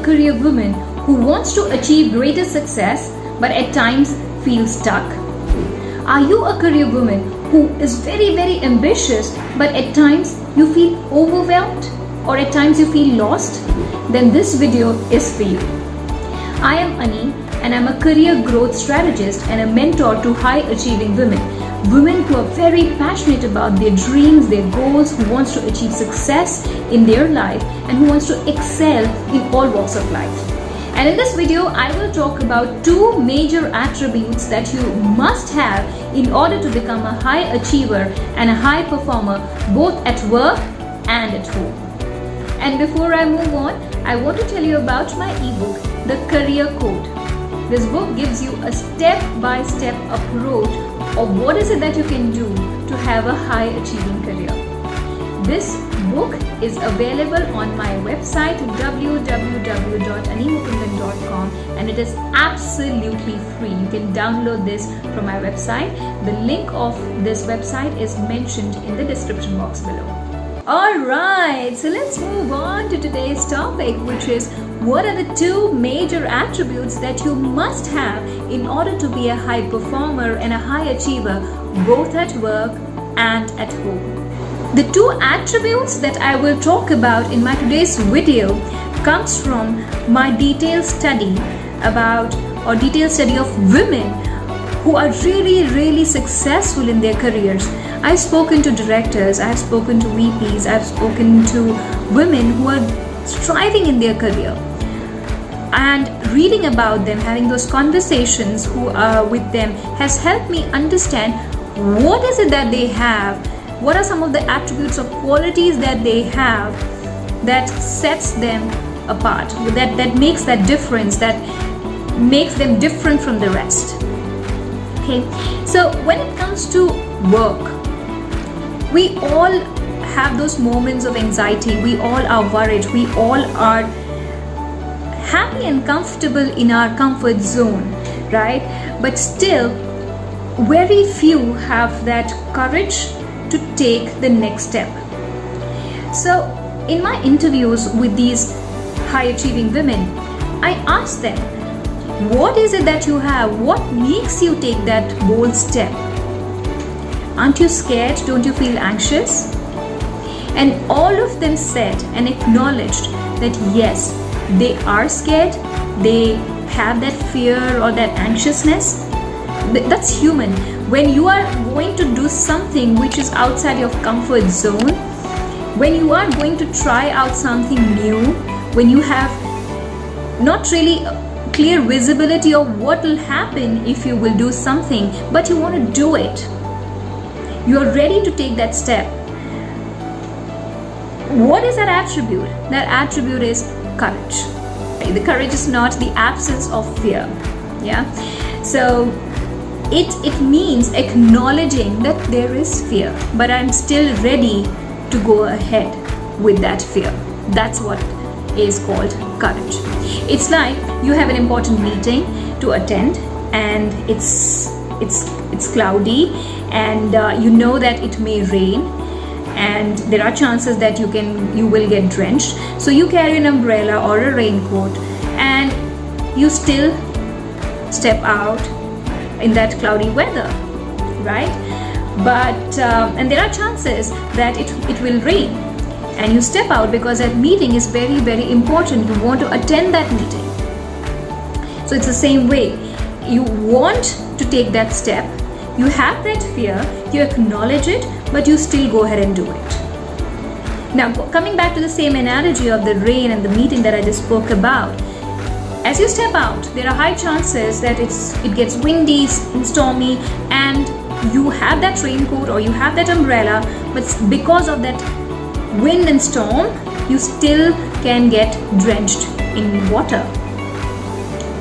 a career woman who wants to achieve greater success but at times feels stuck? Are you a career woman who is very ambitious but at times you feel overwhelmed or at times you feel lost? Then this video is for you. I am Ani and I'm a career growth strategist and a mentor to high achieving women who are very passionate about their dreams, their goals, who wants to achieve success in their life and who wants to excel in all walks of life. And in this video, I will talk about two major attributes that you must have in order to become a high achiever and a high performer both at work and at home. And before I move on, I want to tell you about my ebook, The Career Code. This book gives you a step-by-step approach of what is it that you can do to have a high achieving career. This book is available on my website www.animukundan.com and it is absolutely free. You can download this from my website. The link of this website is mentioned in the description box below. Alright, so let's move on to today's topic, which is what are the two major attributes that you must have in order to be a high performer and a high achiever both at work and at home. The two attributes that I will talk about in my today's video comes from my detailed study of women who are really successful in their careers. I've spoken to directors, I've spoken to VPs, I've spoken to women who are striving in their career. And reading about them, having those conversations with them has helped me understand what is it that they have, what are some of the attributes or qualities that they have that sets them apart, that makes that difference, that makes them different from the rest. Okay, so when it comes to work, we all have those moments of anxiety, we all are worried, we all are happy and comfortable in our comfort zone, right? But still, very few have that courage to take the next step. So in my interviews with these high achieving women, I ask them, what is it that you have? What makes you take that bold step? Aren't you scared? Don't you feel anxious? And all of them said and acknowledged that yes, they are scared, they have that fear or that anxiousness. That's human. When you are going to do something which is outside your comfort zone, when you are going to try out something new, when you have not really clear visibility of what will happen if you will do something, but you want to do it, you are ready to take that step. What is that attribute? That attribute is courage. The courage is not the absence of fear. Yeah. So it means acknowledging that there is fear, but I'm still ready to go ahead with that fear. That's what is called courage. It's like you have an important meeting to attend and it's cloudy and you know that it may rain and there are chances that you will get drenched, so you carry an umbrella or a raincoat and you still step out in that cloudy weather, right? But and there are chances that it will rain and you step out because that meeting is very important. You want to attend that meeting. So it's the same way. You want to take that step, you have that fear, you acknowledge it, but you still go ahead and do it. Now, coming back to the same analogy of the rain and the meeting that I just spoke about, as you step out, there are high chances that it gets windy and stormy and you have that raincoat or you have that umbrella, but because of that wind and storm, you still can get drenched in water.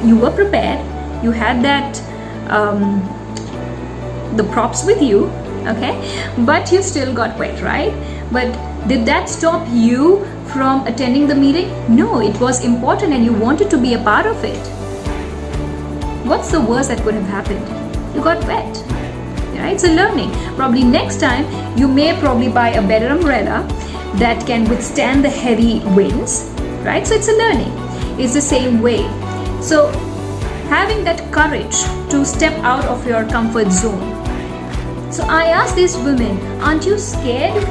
You were prepared, you had that the props with you, okay, but you still got wet, right? But did that stop you from attending the meeting? No, it was important and you wanted to be a part of it. What's the worst that could have happened? You got wet. right? So learning. Probably next time you may probably buy a better umbrella that can withstand the heavy winds, right? So it's a learning. is the same way. So having that courage to step out of your comfort zone. So I asked these women, aren't you scared?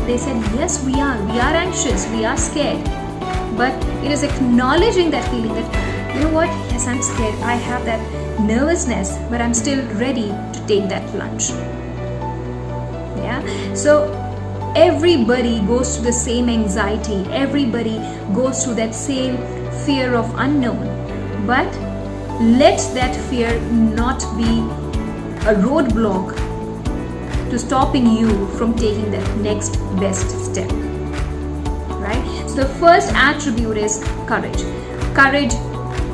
They said, yes, we are. We are anxious. We are scared. But it is acknowledging that feeling that, you know what? Yes, I'm scared. I have that nervousness, but I'm still ready to take that plunge. Yeah. So everybody goes through the same anxiety. Everybody goes through that same fear of unknown. But let that fear not be a roadblock to stopping you from taking that next best step. Right? So the first attribute is courage. Courage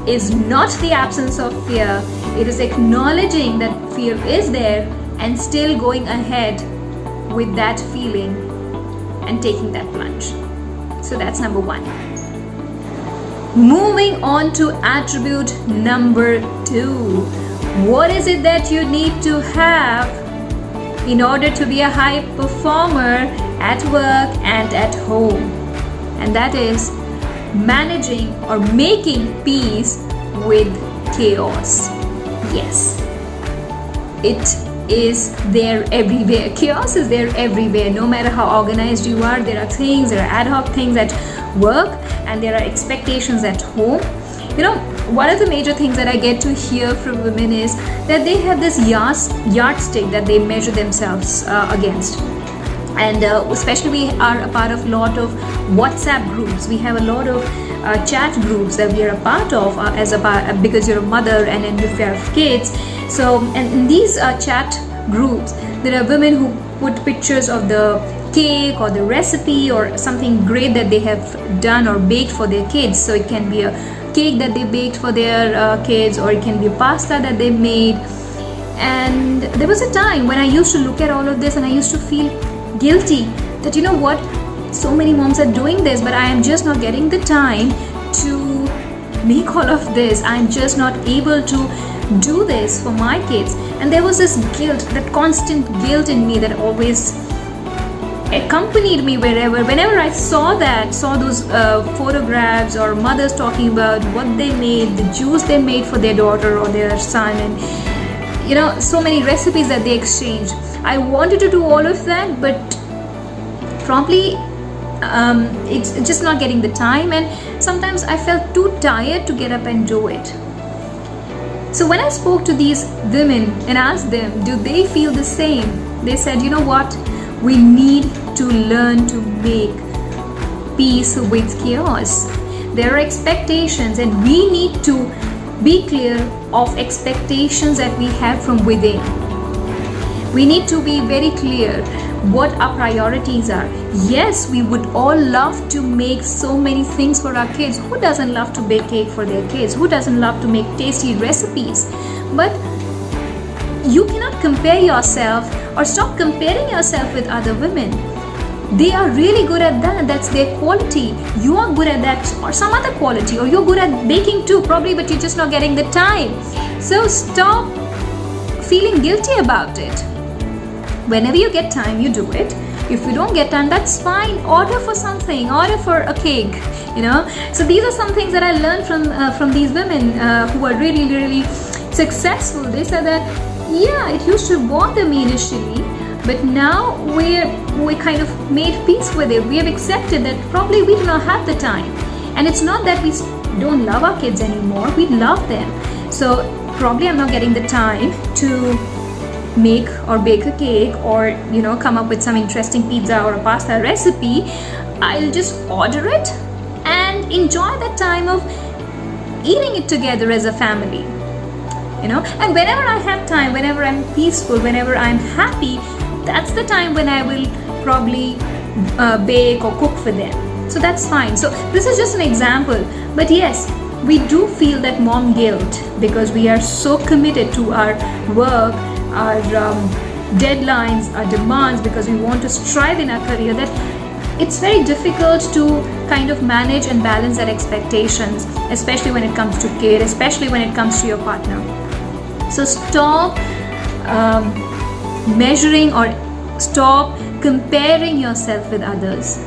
is not the absence of fear. It is acknowledging that fear is there and still going ahead with that feeling and taking that plunge. So that's number one. Moving on to attribute number 2. What is it that you need to have in order to be a high performer at work and at home? And that is managing or making peace with chaos. Yes, it is there everywhere. Chaos is there everywhere. No matter how organized you are, there are things, there are ad hoc things at work, and there are expectations at home. You know, one of the major things that I get to hear from women is that they have this yardstick that they measure themselves against. And especially we are a part of a lot of WhatsApp groups. We have a lot of chat groups that we are a part of because you're a mother and then if you have kids. So, and in these chat groups, there are women who put pictures of the cake or the recipe or something great that they have done or baked for their kids. So it can be a cake that they baked for their kids, or it can be pasta that they made. And there was a time when I used to look at all of this and I used to feel guilty that, you know what, so many moms are doing this, but I am just not getting the time to make all of this. I'm just not able to do this for my kids. And there was this guilt, that constant guilt in me that always accompanied me whenever I saw those photographs or mothers talking about what they made, the juice they made for their daughter or their son, and you know, so many recipes that they exchanged. I wanted to do all of that, but promptly it's just not getting the time, and sometimes I felt too tired to get up and do it. So when I spoke to these women and asked them, do they feel the same? They said, you know what, we need to learn to make peace with chaos. There are expectations, and we need to be clear of expectations that we have from within. We need to be very clear what our priorities are. Yes, we would all love to make so many things for our kids. Who doesn't love to bake cake for their kids? Who doesn't love to make tasty recipes? But you cannot compare yourself or stop comparing yourself with other women. They are really good at that. That's their quality. You are good at that or some other quality, or you're good at baking too, probably, but you're just not getting the time. So stop feeling guilty about it. Whenever you get time, you do it. If you don't get time, that's fine. Order for something. Order for a cake. You know. So these are some things that I learned from these women who are really, really successful. They said that, yeah, it used to bother me initially, but now we kind of made peace with it. We have accepted that probably we do not have the time, and it's not that we don't love our kids anymore. We love them. So probably I'm not getting the time to make or bake a cake or, you know, come up with some interesting pizza or a pasta recipe. I'll just order it and enjoy the time of eating it together as a family, you know. And whenever I have time, whenever I'm peaceful, whenever I'm happy, that's the time when I will probably bake or cook for them. So that's fine. So this is just an example, but yes, we do feel that mom guilt because we are so committed to our work, our deadlines, our demands, because we want to strive in our career, that it's very difficult to kind of manage and balance that expectations, especially when it comes to kid, especially when it comes to your partner. So stop measuring or stop comparing yourself with others.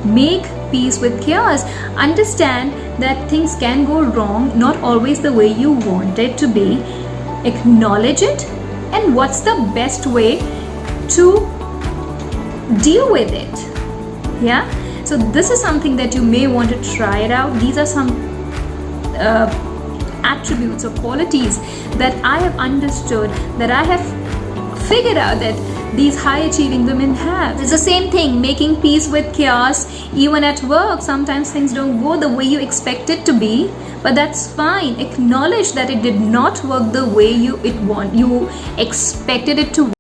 Make peace with chaos. Understand that things can go wrong, not always the way you want it to be. Acknowledge it, and what's the best way to deal with it? Yeah. So this is something that you may want to try it out. These are some attributes or qualities that I have understood, that I have figured out that these high achieving women have. It's the same thing, making peace with chaos. Even at work, sometimes things don't go the way you expect it to be, but that's fine. Acknowledge that it did not work the way you expected it to work.